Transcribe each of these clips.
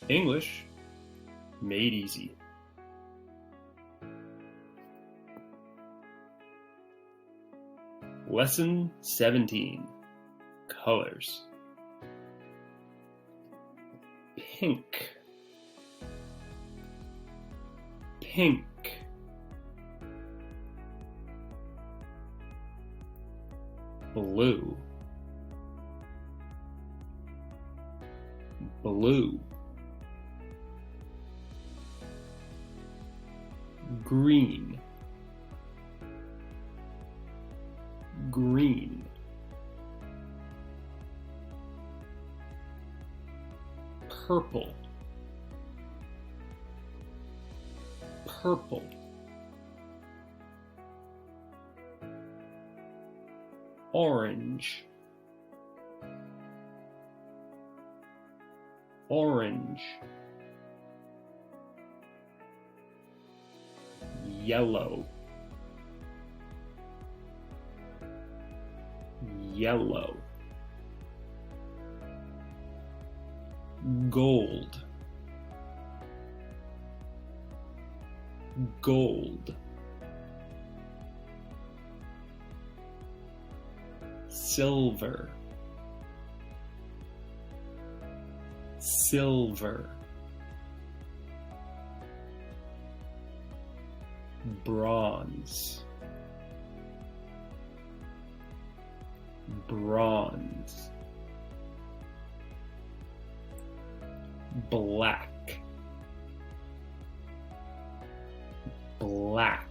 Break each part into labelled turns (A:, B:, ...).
A: English made easy. Lesson 17. Colors. Pink, pink. Blue, blue. Green, green. Purple, purple. Orange, orange. Yellow, yellow. Gold, gold. Silver, silver. Bronze, bronze. Black, black.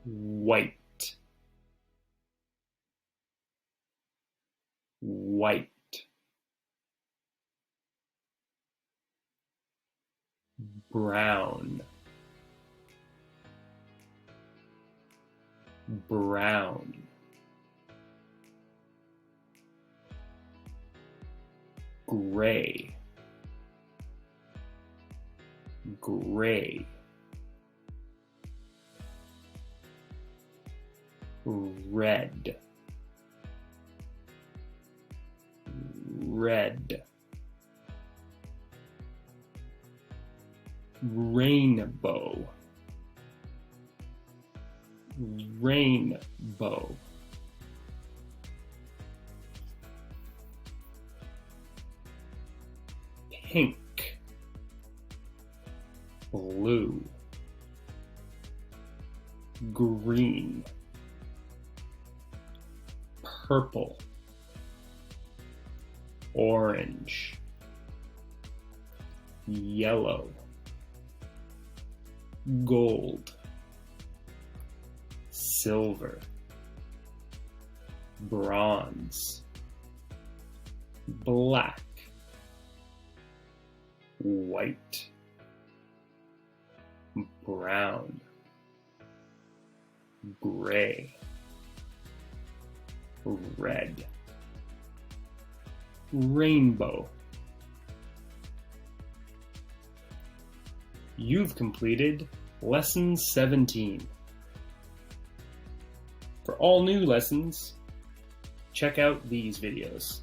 A: White, white. Brown, brown. Gray, gray. Red, red. Rainbow, rainbow. Pink, blue, green, purple, orange, yellow, gold, silver, bronze, black, white, brown, gray, red, rainbow. You've completed Lesson 17. For all new lessons, check out these videos.